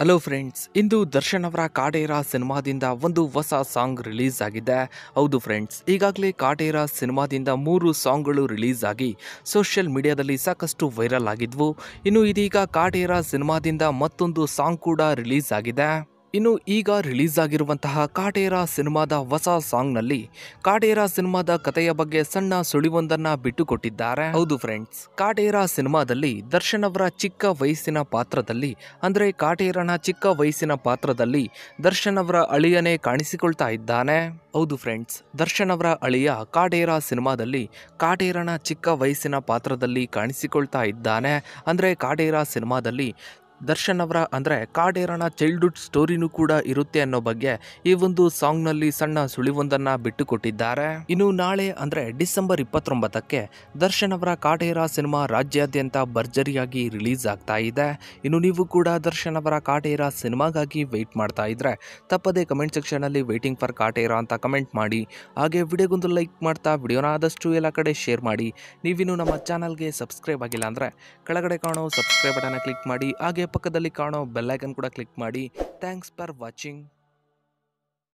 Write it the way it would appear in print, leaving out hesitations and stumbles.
Hello friends, ಇಂದು ದರ್ಶನ್ ಅವರ ಕಾಟೇರ ಸಿನಿಮಾದಿಂದ ಒಂದು ಹೊಸ ಸಾಂಗ್ ರಿಲೀಸ್ ಆಗಿದೆ. ಹೌದು ಫ್ರೆಂಡ್ಸ್, ಈಗಾಗಲೇ ಕಾಟೇರ ಸಿನಿಮಾದಿಂದ 3 ಸಾಂಗ್ಗಳು ರಿಲೀಸ್ ಆಗಿ ಸೋಷಿಯಲ್ ಮೀಡಿಯಾದಲ್ಲಿ ಸಾಕಷ್ಟು ವೈರಲ್ ಆಗಿದ್ವು. ಇನ್ನು ಇದೀಗ ಕಾಟೇರ ಸಿನಿಮಾದಿಂದ ಮತ್ತೊಂದು ಸಾಂಗ್ ಕೂಡ ರಿಲೀಸ್ ಆಗಿದೆ. ಇನ್ನು ಈಗ ರಿಲೀಸ್ ಆಗಿರುವಂತಹ ಕಾಟೇರ ಸಿನಿಮಾದ ಹೊಸ ಸಾಂಗ್ನಲ್ಲಿ ಕಾಟೇರ ಸಿನಿಮಾದ ಕಥೆಯ ಬಗ್ಗೆ ಸಣ್ಣ ಸುಳಿವೊಂದನ್ನ ಬಿಟ್ಟುಕೊಟ್ಟಿದ್ದಾರೆ. ಹೌದು ಫ್ರೆಂಡ್ಸ್, ಕಾಟೇರ ಸಿನಿಮಾದಲ್ಲಿ ದರ್ಶನ್ ಅವರ ಚಿಕ್ಕ ವಯಸ್ಸಿನ ಪಾತ್ರದಲ್ಲಿ ಅಂದ್ರೆ ಕಾಟೇರನ ಚಿಕ್ಕ ವಯಸ್ಸಿನ ಪಾತ್ರದಲ್ಲಿ ದರ್ಶನ್ ಅವರ ಅಳಿಯನೇ ಕಾಣಿಸಿಕೊಳ್ತಾ ಇದ್ದಾನೆ. ಹೌದು ಫ್ರೆಂಡ್ಸ್, ದರ್ಶನ್ ಅವರ ಅಳಿಯ ಕಾಟೇರ ಸಿನಿಮಾದಲ್ಲಿ ಕಾಟೇರನ ಚಿಕ್ಕ ವಯಸ್ಸಿನ ಪಾತ್ರದಲ್ಲಿ ಕಾಣಿಸಿಕೊಳ್ತಾ ಇದ್ದಾನೆ. ಅಂದ್ರೆ ಕಾಟೇರ ಸಿನಿಮಾದಲ್ಲಿ ದರ್ಶನ್ ಅವರ ಅಂದ್ರೆ ಕಾಟೇರನ ಚೈಲ್ಡ್ಹುಡ್ ಸ್ಟೋರಿನೂ ಕೂಡ ಇರುತ್ತೆ ಅನ್ನೋ ಬಗ್ಗೆ ಈ ಒಂದು ಸಾಂಗ್ ನಲ್ಲಿ ಸಣ್ಣ ಸುಳಿವೊಂದನ್ನ ಬಿಟ್ಟುಕೊಟ್ಟಿದ್ದಾರೆ. ಇನ್ನು ನಾಳೆ ಅಂದ್ರೆ ಡಿಸೆಂಬರ್ 29ಕ್ಕೆ ದರ್ಶನ್ ಅವರ ಕಾಟೇರ ಸಿನಿಮಾ ರಾಜ್ಯಾದ್ಯಂತ ಭರ್ಜರಿಯಾಗಿ ರಿಲೀಸ್ ಆಗ್ತಾ ಇದೆ. ಇನ್ನು ನೀವು ಕೂಡ ದರ್ಶನ್ ಅವರ ಕಾಟೇರ ಸಿನಿಮಾಗಾಗಿ ವೆಯ್ಟ್ ಮಾಡ್ತಾ ಇದ್ರೆ ತಪ್ಪದೆ ಕಮೆಂಟ್ ಸೆಕ್ಷನ್ ಅಲ್ಲಿ ವೇಟಿಂಗ್ ಫಾರ್ ಕಾಟೇರ ಅಂತ ಕಮೆಂಟ್ ಮಾಡಿ. ಹಾಗೆ ವಿಡಿಯೋಗೊಂದು ಲೈಕ್ ಮಾಡ್ತಾ ವಿಡಿಯೋನ ಆದಷ್ಟು ಎಲ್ಲ ಕಡೆ ಶೇರ್ ಮಾಡಿ. ನೀವಿನ್ನು ನಮ್ಮ ಚಾನಲ್ಗೆ ಸಬ್ಸ್ಕ್ರೈಬ್ ಆಗಿಲ್ಲ ಅಂದ್ರೆ ಕೆಳಗಡೆ ಕಾಣೋ ಸಬ್ಸ್ಕ್ರೈಬ್ ಬಟನ್ ಕ್ಲಿಕ್ ಮಾಡಿ. ಹಾಗೆ ಪಕ್ಕದಲ್ಲಿ ಕಾಣೋ ಬೆಲ್ ಐಕನ್ ಕೂಡ ಕ್ಲಿಕ್ ಮಾಡಿ. Thanks for watching.